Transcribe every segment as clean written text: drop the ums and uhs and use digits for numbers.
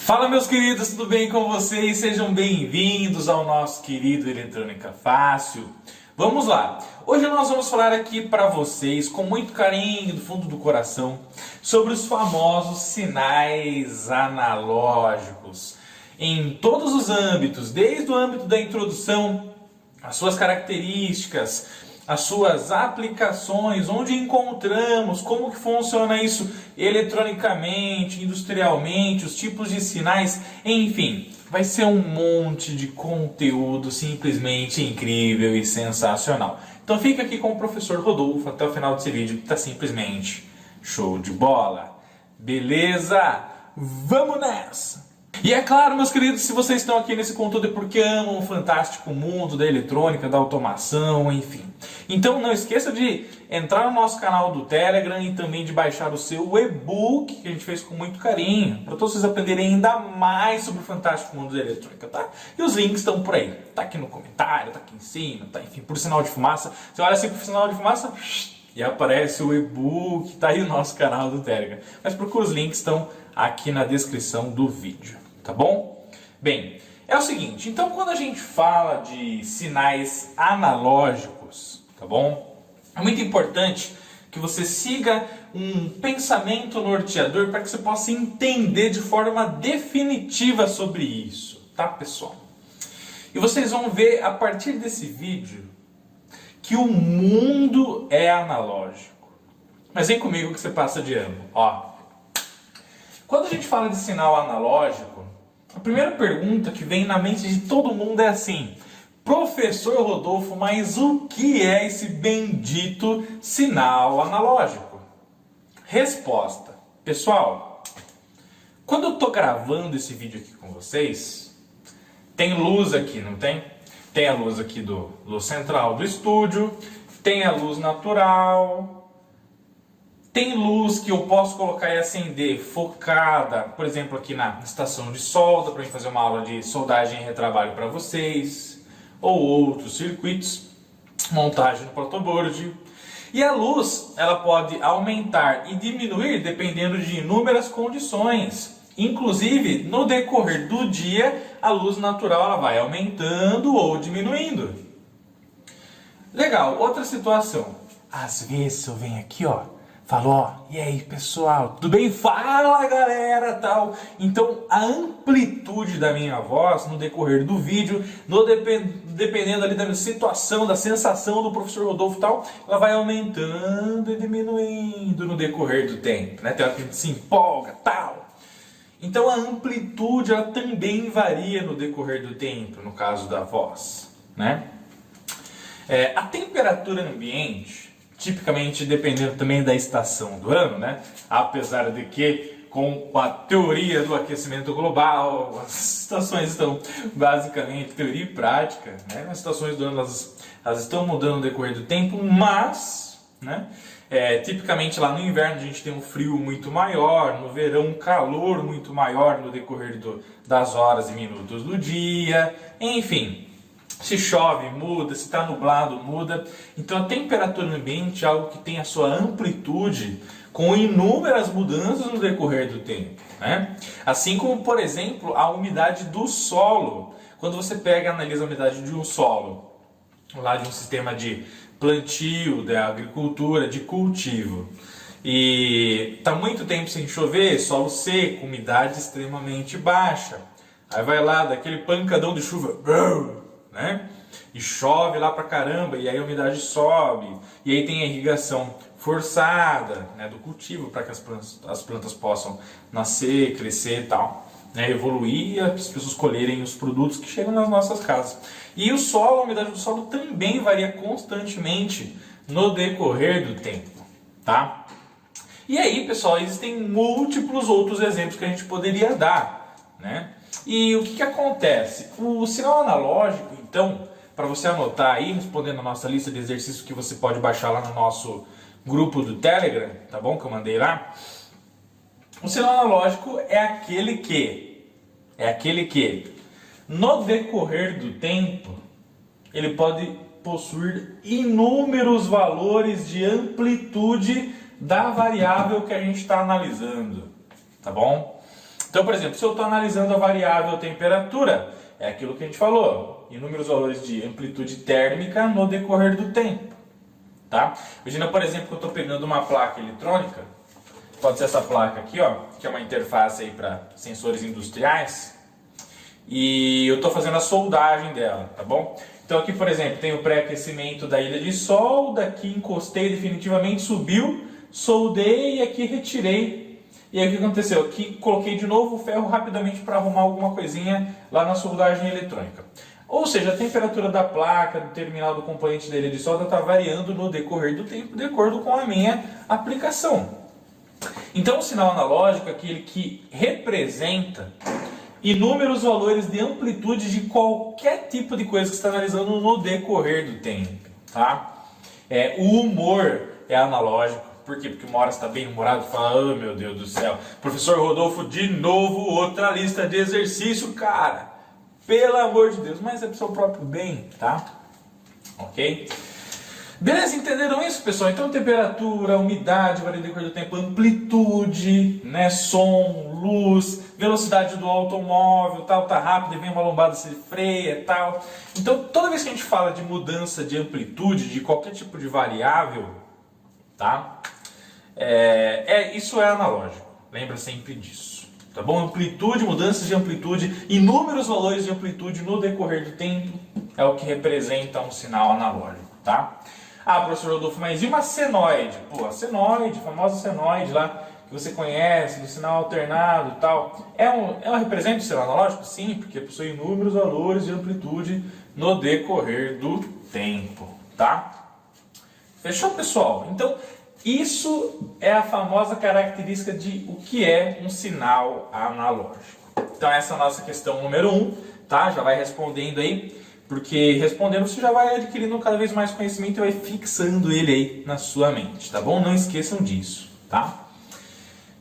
Fala, meus queridos, tudo bem com vocês? Sejam bem-vindos ao nosso querido Eletrônica Fácil. Vamos lá! Hoje nós vamos falar aqui para vocês, com muito carinho do fundo do coração, sobre os famosos sinais analógicos. Em todos os âmbitos, desde o âmbito da introdução, as suas características, as suas aplicações, onde encontramos, como que funciona isso eletronicamente, industrialmente, os tipos de sinais, enfim, vai ser um monte de conteúdo simplesmente incrível e sensacional. Então fica aqui com o professor Rodolfo até o final desse vídeo, que está simplesmente show de bola. Beleza? Vamos nessa! E é claro, meus queridos, se vocês estão aqui nesse conteúdo é porque amam o fantástico mundo da eletrônica, da automação, enfim. Então não esqueça de entrar no nosso canal do Telegram e também de baixar o seu e-book, que a gente fez com muito carinho, para todos vocês aprenderem ainda mais sobre o fantástico mundo da eletrônica, tá? E os links estão por aí, tá aqui no comentário, tá aqui em cima, tá, enfim, por sinal de fumaça. Você olha assim por sinal de fumaça e aparece o e-book, tá aí o nosso canal do Telegram. Mas procura, os links estão aqui na descrição do vídeo, tá bom? Bem, é o seguinte, então quando a gente fala de sinais analógicos, tá bom? É muito importante que você siga um pensamento norteador para que você possa entender de forma definitiva sobre isso, tá, pessoal? E vocês vão ver a partir desse vídeo que o mundo é analógico. Mas vem comigo que você passa de ano, ó. Quando a gente fala de sinal analógico, a primeira pergunta que vem na mente de todo mundo é assim: Professor Rodolfo, mas o que é esse bendito sinal analógico? Resposta. Pessoal, quando eu estou gravando esse vídeo aqui com vocês, tem luz aqui, não tem? Tem a luz aqui do luz central do estúdio, tem a luz natural, tem luz que eu posso colocar e acender focada, por exemplo, aqui na estação de solda, para fazer uma aula de soldagem e retrabalho para vocês, ou outros circuitos, montagem no protoboard. E a luz, ela pode aumentar e diminuir dependendo de inúmeras condições. Inclusive, no decorrer do dia, a luz natural ela vai aumentando ou diminuindo. Legal, outra situação. Às vezes eu venho aqui, ó, falo, ó, e aí pessoal, tudo bem? Fala galera, tal. Então a amplitude da minha voz no decorrer do vídeo, dependendo ali da situação, da sensação do professor Rodolfo, tal, ela vai aumentando e diminuindo no decorrer do tempo, né? Tem hora que a gente se empolga, tal. Então a amplitude ela também varia no decorrer do tempo, no caso da voz, né? A temperatura ambiente, tipicamente dependendo também da estação do ano, né? Apesar de que, com a teoria do aquecimento global, as estações estão basicamente teoria e prática, né? As estações do ano elas estão mudando no decorrer do tempo, mas, né? Tipicamente lá no inverno a gente tem um frio muito maior, no verão um calor muito maior no decorrer das horas e minutos do dia, enfim. Se chove, muda, se está nublado, muda. Então a temperatura no ambiente é algo que tem a sua amplitude com inúmeras mudanças no decorrer do tempo, né? Assim como, por exemplo, a umidade do solo. Quando você pega e analisa a umidade de um solo, lá de um sistema de plantio, da agricultura, de cultivo, e está muito tempo sem chover, solo seco, umidade extremamente baixa. Aí vai lá, daquele pancadão de chuva, né? E chove lá pra caramba, e aí a umidade sobe, e aí tem a irrigação forçada, né, do cultivo para que as plantas possam nascer, crescer e tal, né, evoluir e as pessoas colherem os produtos que chegam nas nossas casas. E o solo, a umidade do solo também varia constantemente no decorrer do tempo, tá? E aí, pessoal, existem múltiplos outros exemplos que a gente poderia dar, né? E o que acontece? O sinal analógico, então, para você anotar aí, respondendo a nossa lista de exercícios que você pode baixar lá no nosso grupo do Telegram, tá bom? Que eu mandei lá. O sinal analógico é aquele que, no decorrer do tempo, ele pode possuir inúmeros valores de amplitude da variável que a gente está analisando, tá bom? Então, por exemplo, se eu estou analisando a variável temperatura, é aquilo que a gente falou, inúmeros valores de amplitude térmica no decorrer do tempo. Tá? Imagina, por exemplo, que eu estou pegando uma placa eletrônica, pode ser essa placa aqui, ó, que é uma interface aí para sensores industriais, e eu estou fazendo a soldagem dela, tá bom? Então aqui, por exemplo, tem o pré-aquecimento da ilha de solda, aqui encostei definitivamente, subiu, soldei e aqui retirei. E aí o que aconteceu? Aqui coloquei de novo o ferro rapidamente para arrumar alguma coisinha lá na soldagem eletrônica. Ou seja, a temperatura da placa, do terminal do componente da ilha de solda está variando no decorrer do tempo, de acordo com a minha aplicação. Então o sinal analógico é aquele que representa inúmeros valores de amplitude de qualquer tipo de coisa que você está analisando no decorrer do tempo. Tá? O humor é analógico. Por quê? Porque uma hora você está bem humorado e fala, oh meu Deus do céu, professor Rodolfo, de novo outra lista de exercício, cara. Pelo amor de Deus, mas é para o seu próprio bem, tá? Ok? Beleza, entenderam isso, pessoal? Então, temperatura, umidade, varia de acordo com o tempo, amplitude, né, som, luz, velocidade do automóvel, tal, tá rápido, e vem uma lombada, se freia, tal. Então, toda vez que a gente fala de mudança de amplitude, de qualquer tipo de variável, tá? Isso é analógico. Lembra sempre disso. Tá bom? Amplitude, mudanças de amplitude, inúmeros valores de amplitude no decorrer do tempo é o que representa um sinal analógico, tá? Ah, professor Rodolfo, mas e uma senoide? Pô, a senoide, a famosa senoide lá que você conhece, do sinal alternado e tal, ela representa o sinal analógico? Sim, porque possui inúmeros valores de amplitude no decorrer do tempo, tá? Fechou, pessoal? Então, isso é a famosa característica de o que é um sinal analógico. Então essa é a nossa questão número 1, tá? Já vai respondendo aí, porque respondendo você já vai adquirindo cada vez mais conhecimento e vai fixando ele aí na sua mente, tá bom? Não esqueçam disso, tá?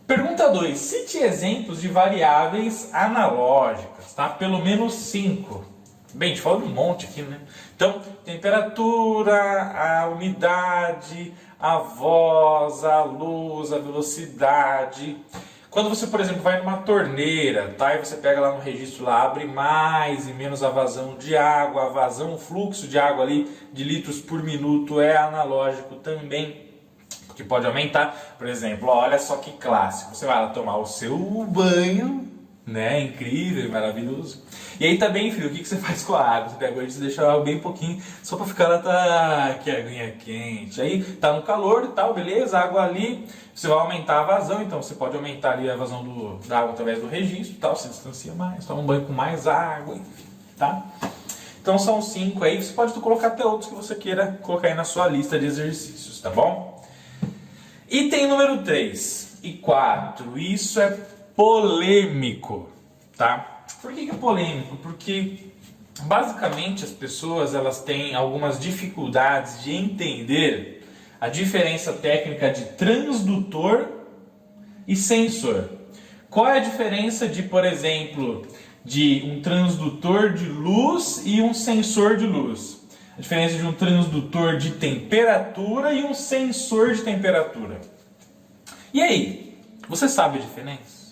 Pergunta 2. Cite exemplos de variáveis analógicas, tá? Pelo menos 5. Bem, a gente falou de um monte aqui, né? Então, temperatura, a umidade, a voz, a luz, a velocidade. Quando você, por exemplo, vai numa torneira, tá? E você pega lá no registro, lá, abre mais e menos a vazão de água, a vazão, o fluxo de água ali de litros por minuto é analógico também, que pode aumentar. Por exemplo, olha só que clássico, você vai lá tomar o seu banho, né? Incrível, maravilhoso. E aí tá bem frio, o que você faz com a água? Você pega e deixa ela bem pouquinho, só pra ficar ela tá que a aguinha quente. Aí tá no calor e tal, beleza, a água ali, você vai aumentar a vazão, então você pode aumentar ali a vazão da água através do registro e tal, se distancia mais, toma um banho com mais água, enfim, tá? Então são 5 aí, você pode colocar até outros que você queira colocar aí na sua lista de exercícios, tá bom? Item número 3 e 4, isso é polêmico, tá? Por que é polêmico? Porque basicamente as pessoas elas têm algumas dificuldades de entender a diferença técnica de transdutor e sensor. Qual é a diferença de, por exemplo, de um transdutor de luz e um sensor de luz? A diferença de um transdutor de temperatura e um sensor de temperatura. E aí, você sabe a diferença?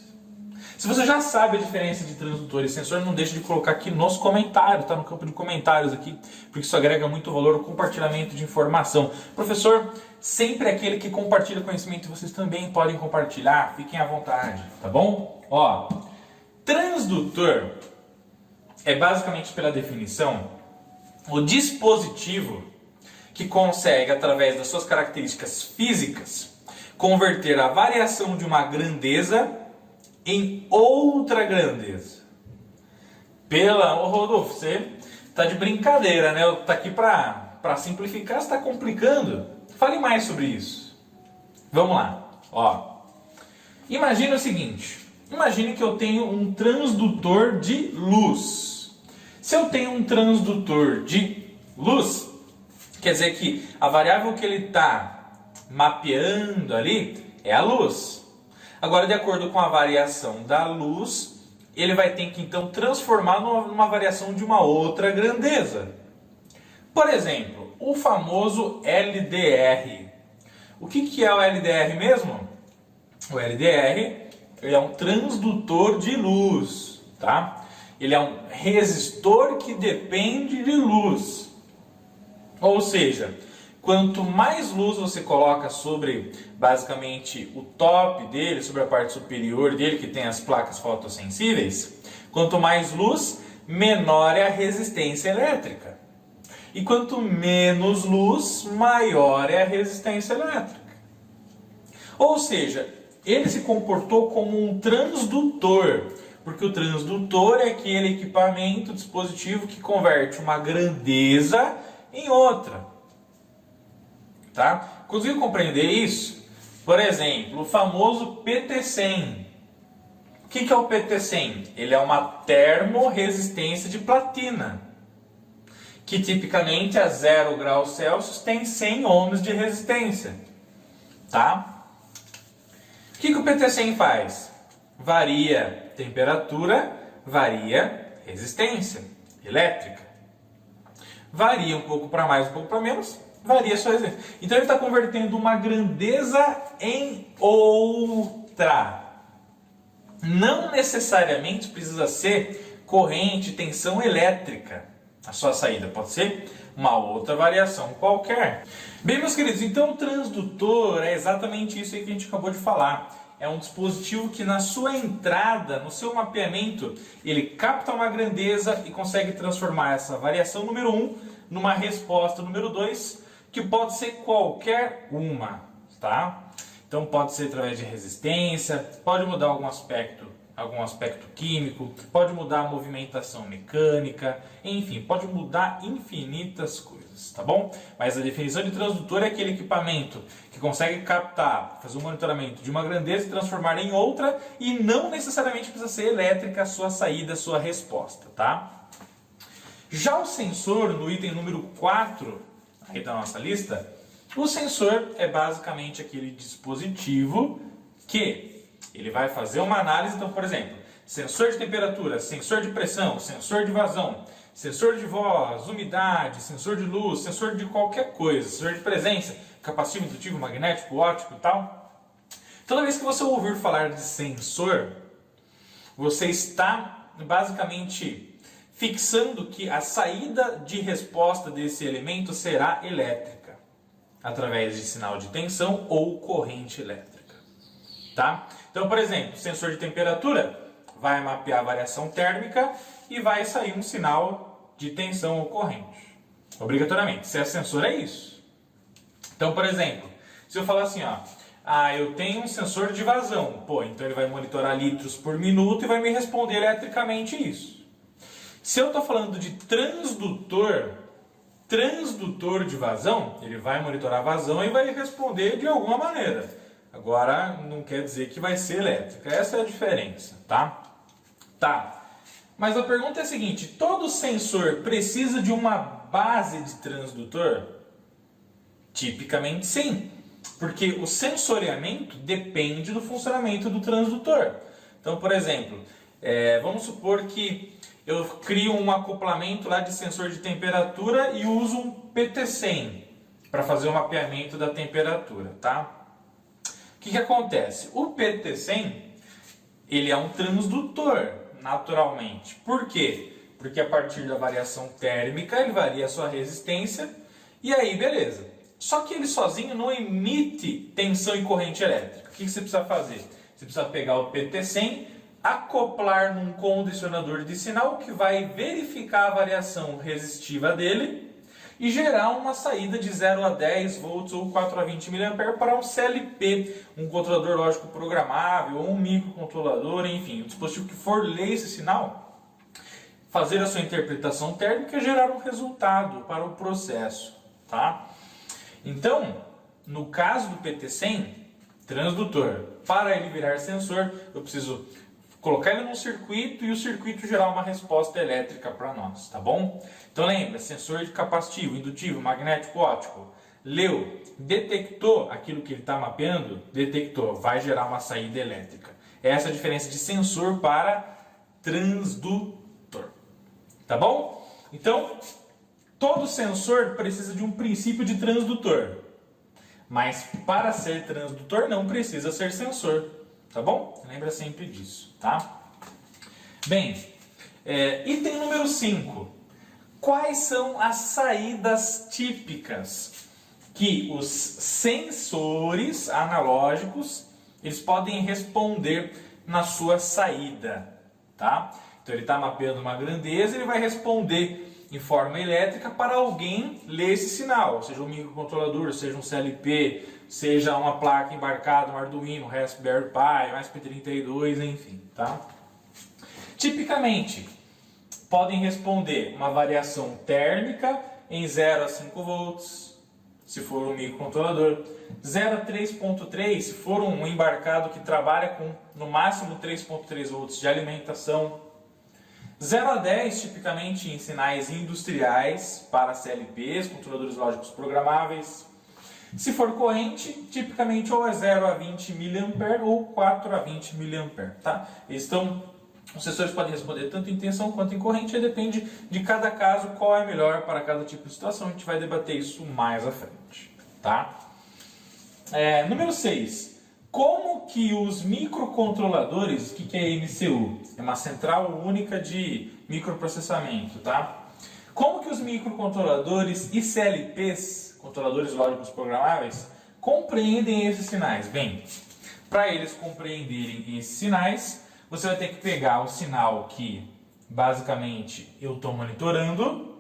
Se você já sabe a diferença de transdutor e sensor, não deixe de colocar aqui nos comentários, tá no campo de comentários aqui, porque isso agrega muito valor ao compartilhamento de informação. Professor, sempre aquele que compartilha conhecimento, vocês também podem compartilhar, fiquem à vontade, tá bom? Ó, transdutor é basicamente, pela definição, o dispositivo que consegue, através das suas características físicas, converter a variação de uma grandeza em outra grandeza. Ô Rodolfo, você tá de brincadeira, né? Eu tá aqui para simplificar, você está complicando. Fale mais sobre isso. Vamos lá. Ó, imagine o seguinte. Imagine que eu tenho um transdutor de luz. Se eu tenho um transdutor de luz, quer dizer que a variável que ele está mapeando ali é a luz. Agora, de acordo com a variação da luz, ele vai ter que então transformar numa variação de uma outra grandeza. Por exemplo, o famoso LDR. O que é o LDR mesmo? O LDR ele é um transdutor de luz, tá? Ele é um resistor que depende de luz. Ou seja, quanto mais luz você coloca sobre, basicamente, o top dele, sobre a parte superior dele, que tem as placas fotossensíveis, quanto mais luz, menor é a resistência elétrica. E quanto menos luz, maior é a resistência elétrica. Ou seja, ele se comportou como um transdutor, porque o transdutor é aquele equipamento, dispositivo que converte uma grandeza em outra. Tá? Conseguiu compreender isso? Por exemplo, o famoso PT100. O que é o PT100? Ele é uma termorresistência de platina, que tipicamente a 0 graus Celsius tem 100 ohms de resistência. Tá? O que o PT100 faz? Varia temperatura, varia resistência elétrica. Varia um pouco para mais, um pouco para menos, varia sua resistência. Então ele está convertendo uma grandeza em outra. Não necessariamente precisa ser corrente, tensão elétrica a sua saída. Pode ser uma outra variação qualquer. Bem, meus queridos, então o transdutor é exatamente isso aí que a gente acabou de falar. É um dispositivo que na sua entrada, no seu mapeamento, ele capta uma grandeza e consegue transformar essa variação número 1 numa resposta número 2, que pode ser qualquer uma, tá? Então pode ser através de resistência, pode mudar algum aspecto químico, pode mudar a movimentação mecânica, enfim, pode mudar infinitas coisas, tá bom? Mas a definição de transdutor é aquele equipamento que consegue captar, fazer um monitoramento de uma grandeza e transformar em outra, e não necessariamente precisa ser elétrica a sua saída, a sua resposta, tá? Já o sensor, no item número 4 aí da nossa lista, o sensor é basicamente aquele dispositivo que ele vai fazer uma análise. Então, por exemplo, sensor de temperatura, sensor de pressão, sensor de vazão, sensor de voz, umidade, sensor de luz, sensor de qualquer coisa, sensor de presença, capacitivo, indutivo, magnético, óptico e tal. Toda vez que você ouvir falar de sensor, você está basicamente fixando que a saída de resposta desse elemento será elétrica, através de sinal de tensão ou corrente elétrica. Tá? Então, por exemplo, sensor de temperatura vai mapear a variação térmica e vai sair um sinal de tensão ou corrente. Obrigatoriamente. Se é sensor, é isso. Então, por exemplo, se eu falar assim, ó, eu tenho um sensor de vazão. Pô, então ele vai monitorar litros por minuto e vai me responder eletricamente isso. Se eu estou falando de transdutor de vazão, ele vai monitorar a vazão e vai responder de alguma maneira. Agora, não quer dizer que vai ser elétrica. Essa é a diferença, tá? Tá. Mas a pergunta é a seguinte, todo sensor precisa de uma base de transdutor? Tipicamente sim, porque o sensoriamento depende do funcionamento do transdutor. Então, por exemplo, vamos supor que eu crio um acoplamento lá de sensor de temperatura e uso um PT100 para fazer o mapeamento da temperatura, tá? O que acontece? O PT100, ele é um transdutor, naturalmente. Por quê? Porque a partir da variação térmica, ele varia a sua resistência, e aí, beleza. Só que ele sozinho não emite tensão e corrente elétrica. O que você precisa fazer? Você precisa pegar o PT100, acoplar num condicionador de sinal que vai verificar a variação resistiva dele e gerar uma saída de 0 a 10 volts ou 4 a 20 mA para um CLP, um controlador lógico programável ou um microcontrolador, enfim, o dispositivo que for ler esse sinal, fazer a sua interpretação térmica e gerar um resultado para o processo, tá? Então, no caso do PT100, transdutor, para ele virar sensor, eu preciso colocar ele num circuito e o circuito gerar uma resposta elétrica para nós, tá bom? Então lembra, sensor de capacitivo, indutivo, magnético, óptico, leu, detectou aquilo que ele está mapeando, detectou, vai gerar uma saída elétrica. Essa é a diferença de sensor para transdutor, tá bom? Então, todo sensor precisa de um princípio de transdutor, mas para ser transdutor não precisa ser sensor. tá bom? Lembra sempre disso, tá? Bem, item número 5. Quais são as saídas típicas que os sensores analógicos eles podem responder na sua saída, tá? Então ele está mapeando uma grandeza, ele vai responder em forma elétrica para alguém ler esse sinal, seja um microcontrolador, seja um CLP, seja uma placa embarcada, um Arduino, Raspberry Pi, um SP32, enfim, tá? Tipicamente, podem responder uma variação térmica em 0 a 5 volts, se for um microcontrolador, 0 a 3.3, se for um embarcado que trabalha com no máximo 3.3 volts de alimentação, 0 a 10, tipicamente em sinais industriais para CLPs, controladores lógicos programáveis. Se for corrente, tipicamente ou é 0 a 20 mA ou 4 a 20 mA, tá? Os sensores podem responder tanto em tensão quanto em corrente, aí depende de cada caso qual é melhor para cada tipo de situação. A gente vai debater isso mais à frente, tá? Número 6. Como que os microcontroladores, o que é MCU? É uma central única de microprocessamento, tá? Como que os microcontroladores e CLPs, controladores lógicos programáveis, compreendem esses sinais? Bem, para eles compreenderem esses sinais, você vai ter que pegar o sinal que, basicamente, eu estou monitorando,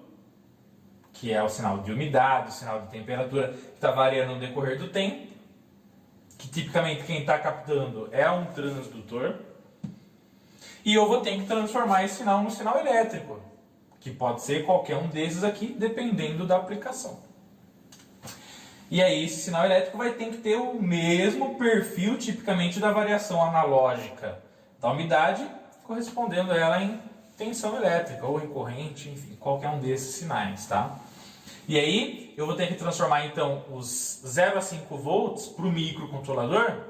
que é o sinal de umidade, o sinal de temperatura, que está variando no decorrer do tempo, que tipicamente quem está captando é um transdutor, e eu vou ter que transformar esse sinal no sinal elétrico, que pode ser qualquer um desses aqui, dependendo da aplicação. E aí esse sinal elétrico vai ter que ter o mesmo perfil, tipicamente, da variação analógica da umidade, correspondendo a ela em tensão elétrica ou em corrente, enfim, qualquer um desses sinais, tá? E aí eu vou ter que transformar então os 0 a 5 volts para o microcontrolador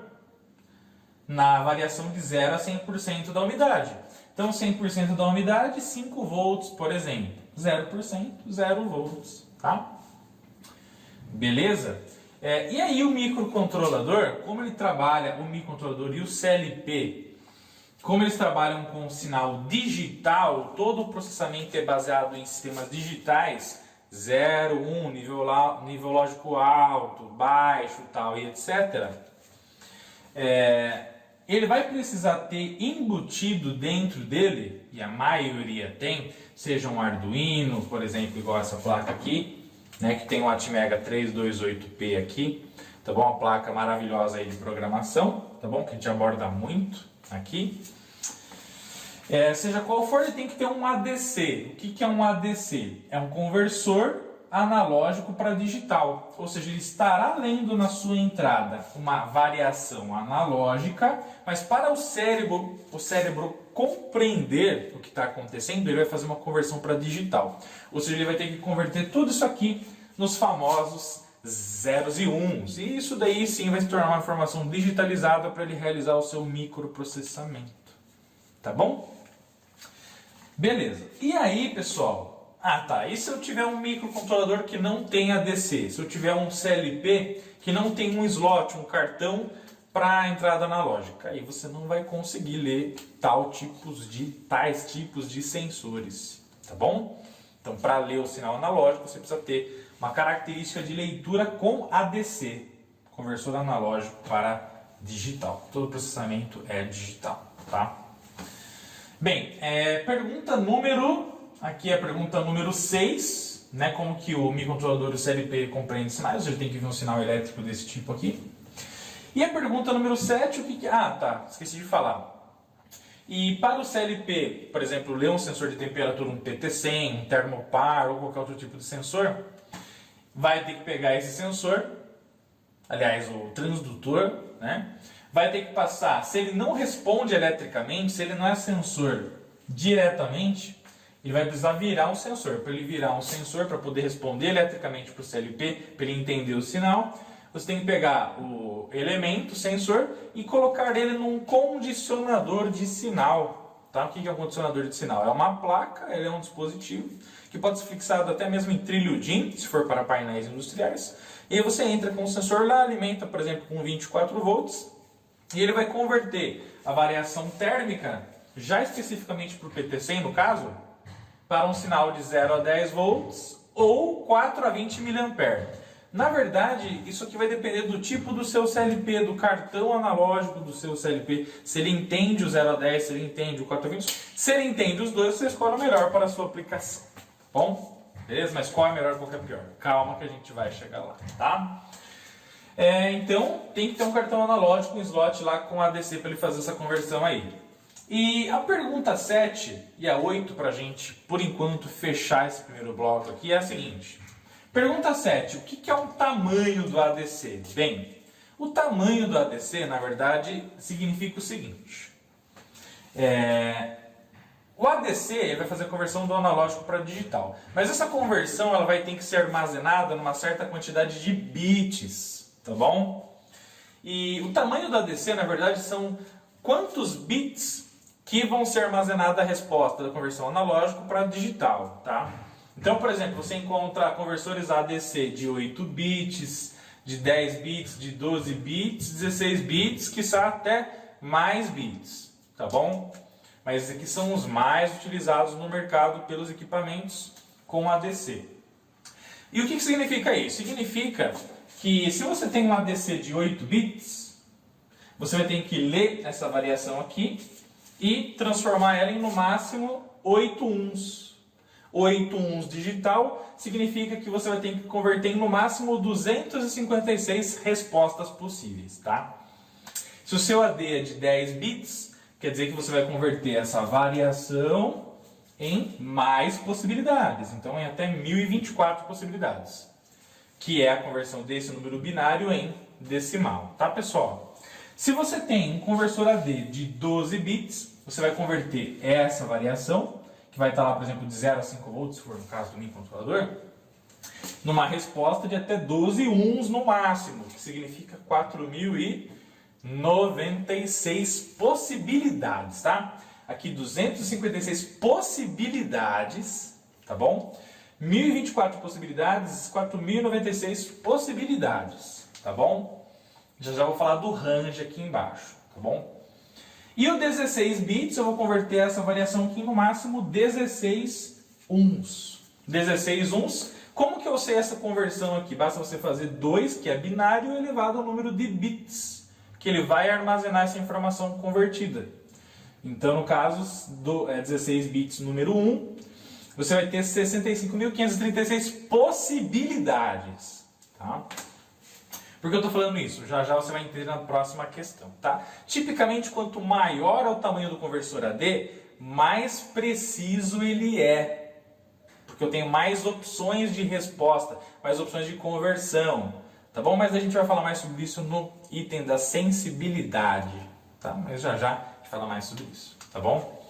na variação de 0 a 100% da umidade. Então 100% da umidade, 5 volts, por exemplo. 0%, 0 volts, tá? Beleza? E aí o microcontrolador, como ele trabalha, o microcontrolador e o CLP, como eles trabalham com sinal digital, todo o processamento é baseado em sistemas digitais, 0, 1, nível lógico alto, baixo, tal, e etc. Ele vai precisar ter embutido dentro dele, e a maioria tem, seja um Arduino, por exemplo, igual essa placa aqui, né, que tem um Atmega 328P aqui, tá bom? Uma placa maravilhosa aí de programação, tá bom? Que a gente aborda muito aqui. Seja qual for, ele tem que ter um ADC. O que é um ADC? É um conversor analógico para digital, ou seja, ele estará lendo na sua entrada uma variação analógica, mas para o cérebro compreender o que está acontecendo, ele vai fazer uma conversão para digital, ou seja, ele vai ter que converter tudo isso aqui nos famosos zeros e uns, e isso daí sim vai se tornar uma informação digitalizada para ele realizar o seu microprocessamento, tá bom? Beleza, e aí pessoal, e se eu tiver um microcontrolador que não tem ADC? Se eu tiver um CLP que não tem um slot, um cartão para entrada analógica? Aí você não vai conseguir ler tais tipos de sensores, tá bom? Então, para ler o sinal analógico, você precisa ter uma característica de leitura com ADC, conversor analógico para digital. Todo processamento é digital, tá? Bem, aqui é a pergunta número 6, né? Como que o microcontrolador e o CLP compreendem sinais, ele tem que ver um sinal elétrico desse tipo aqui. E a pergunta número 7, o que que... esqueci de falar. E para o CLP, por exemplo, ler um sensor de temperatura, um PT100, um termopar ou qualquer outro tipo de sensor, vai ter que pegar esse sensor, aliás, o transdutor, né? Vai ter que passar, se ele não responde eletricamente, se ele não é sensor diretamente, ele vai precisar virar um sensor. Para ele virar um sensor, para poder responder eletricamente para o CLP, para ele entender o sinal, você tem que pegar o elemento, o sensor, e colocar ele num condicionador de sinal. Tá? O que é um condicionador de sinal? É uma placa, ele é um dispositivo, que pode ser fixado até mesmo em trilho DIN, se for para painéis industriais. E aí você entra com o sensor lá, alimenta, por exemplo, com 24 volts, E ele vai converter a variação térmica, já especificamente para o PT100 no caso, para um sinal de 0 a 10 volts ou 4 a 20 mA. Na verdade, isso aqui vai depender do tipo do seu CLP, do cartão analógico do seu CLP, se ele entende o 0 a 10, se ele entende o 4 a 20. Se ele entende os dois, você escolhe o melhor para a sua aplicação. Bom? Beleza? Mas qual é melhor, qual é pior? Calma que a gente vai chegar lá, tá? Então, tem que ter um cartão analógico, um slot lá com ADC para ele fazer essa conversão aí. E a pergunta 7 e a 8 para a gente, por enquanto, fechar esse primeiro bloco aqui é a seguinte. Pergunta 7. O que é o tamanho do ADC? Bem, o tamanho do ADC, na verdade, significa o seguinte. O ADC ele vai fazer a conversão do analógico para digital. Mas essa conversão ela vai ter que ser armazenada numa certa quantidade de bits. Tá bom? E o tamanho do ADC, na verdade, são quantos bits que vão ser armazenada a resposta da conversão analógico para digital, tá? Então, por exemplo, você encontra conversores ADC de 8 bits, de 10 bits, de 12 bits, 16 bits, quiçá até mais bits, tá bom? Mas esses aqui são os mais utilizados no mercado pelos equipamentos com ADC. E o que significa isso? Significa que se você tem um ADC de 8 bits, você vai ter que ler essa variação aqui e transformar ela em no máximo 8 uns. 8 uns digital significa que você vai ter que converter em no máximo 256 respostas possíveis, tá? Se o seu AD é de 10 bits, quer dizer que você vai converter essa variação em mais possibilidades, então em até 1024 possibilidades, que é a conversão desse número binário em decimal, tá pessoal? Se você tem um conversor AD de 12 bits, você vai converter essa variação, que vai estar lá, por exemplo, de 0 a 5 volts, se for no caso do microcontrolador, numa resposta de até 12 uns no máximo, que significa 4.096 possibilidades, tá? Aqui 256 possibilidades, tá bom? 1024 possibilidades, 4.096 possibilidades, tá bom? Já vou falar do range aqui embaixo, tá bom? E o 16 bits eu vou converter essa variação aqui no máximo 16 uns. 16 uns, como que eu sei essa conversão aqui? Basta você fazer 2, que é binário, elevado ao número de bits, que ele vai armazenar essa informação convertida. Então, no caso do 16 bits número 1, você vai ter 65.536 possibilidades, tá? Por que eu estou falando isso? Já já você vai entender na próxima questão, tá? Tipicamente, quanto maior é o tamanho do conversor AD, mais preciso ele é. Porque eu tenho mais opções de resposta, mais opções de conversão, tá bom? Mas a gente vai falar mais sobre isso no item da sensibilidade, tá? Mas já já a gente fala mais sobre isso, tá bom?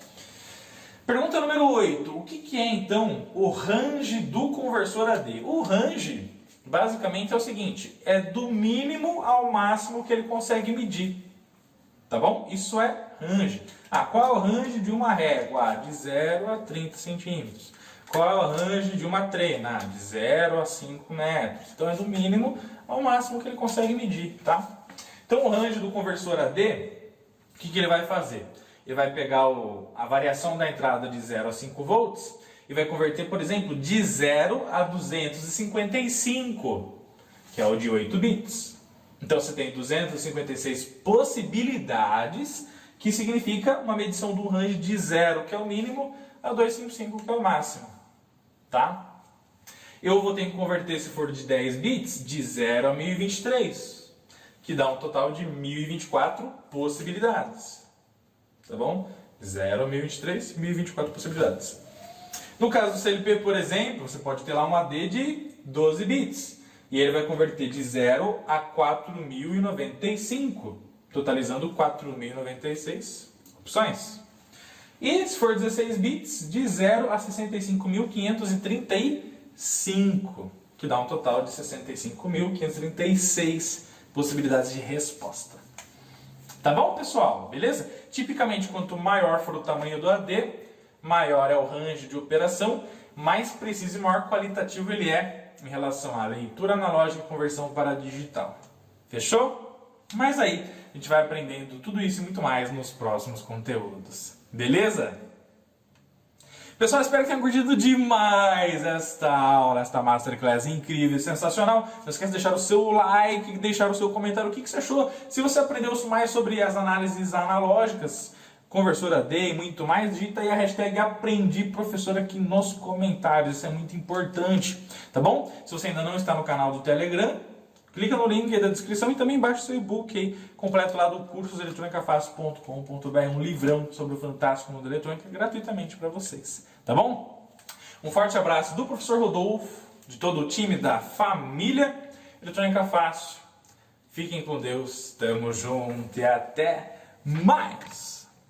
Pergunta número 8. O que é, então, o range do conversor AD? O range, basicamente, é o seguinte. É do mínimo ao máximo que ele consegue medir. Tá bom? Isso é range. Qual é o range de uma régua? De 0 a 30 centímetros. Qual é o range de uma trena? De 0 a 5 metros. Então, é do mínimo ao máximo que ele consegue medir, tá? Então, o range do conversor AD, o que ele vai fazer? Ele vai pegar a variação da entrada de 0 a 5 volts e vai converter, por exemplo, de 0 a 255, que é o de 8 bits. Então você tem 256 possibilidades, que significa uma medição do range de 0, que é o mínimo, a 255, que é o máximo. Tá? Eu vou ter que converter, se for de 10 bits, de 0 a 1023, que dá um total de 1024 possibilidades. Tá bom? 0 a 1023, 1024 possibilidades. No caso do CLP, por exemplo, você pode ter lá um AD de 12 bits. E ele vai converter de 0 a 4.095, totalizando 4.096 opções. E se for 16 bits, de 0 a 65.535, que dá um total de 65.536 possibilidades de resposta. Tá bom, pessoal? Beleza? Tipicamente, quanto maior for o tamanho do AD, maior é o range de operação, mais preciso e maior qualitativo ele é em relação à leitura analógica e conversão para digital. Fechou? Mas aí, A gente vai aprendendo tudo isso e muito mais nos próximos conteúdos. Beleza? Pessoal, espero que tenham curtido demais esta aula, esta Masterclass incrível, sensacional. Não esqueça de deixar o seu like, deixar o seu comentário, o que você achou. Se você aprendeu mais sobre as análises analógicas, Conversor AD e muito mais, digita aí a hashtag Aprendi Professor aqui nos comentários, isso é muito importante, tá bom? Se você ainda não está no canal do Telegram, clica no link aí da descrição e também baixa o seu e-book aí, completo lá do cursoseletronicafácil.com.br, um livrão sobre o fantástico mundo eletrônico gratuitamente para vocês, tá bom? Um forte abraço do professor Rodolfo, de todo o time da família Eletrônica Fácil. Fiquem com Deus, tamo junto e até mais!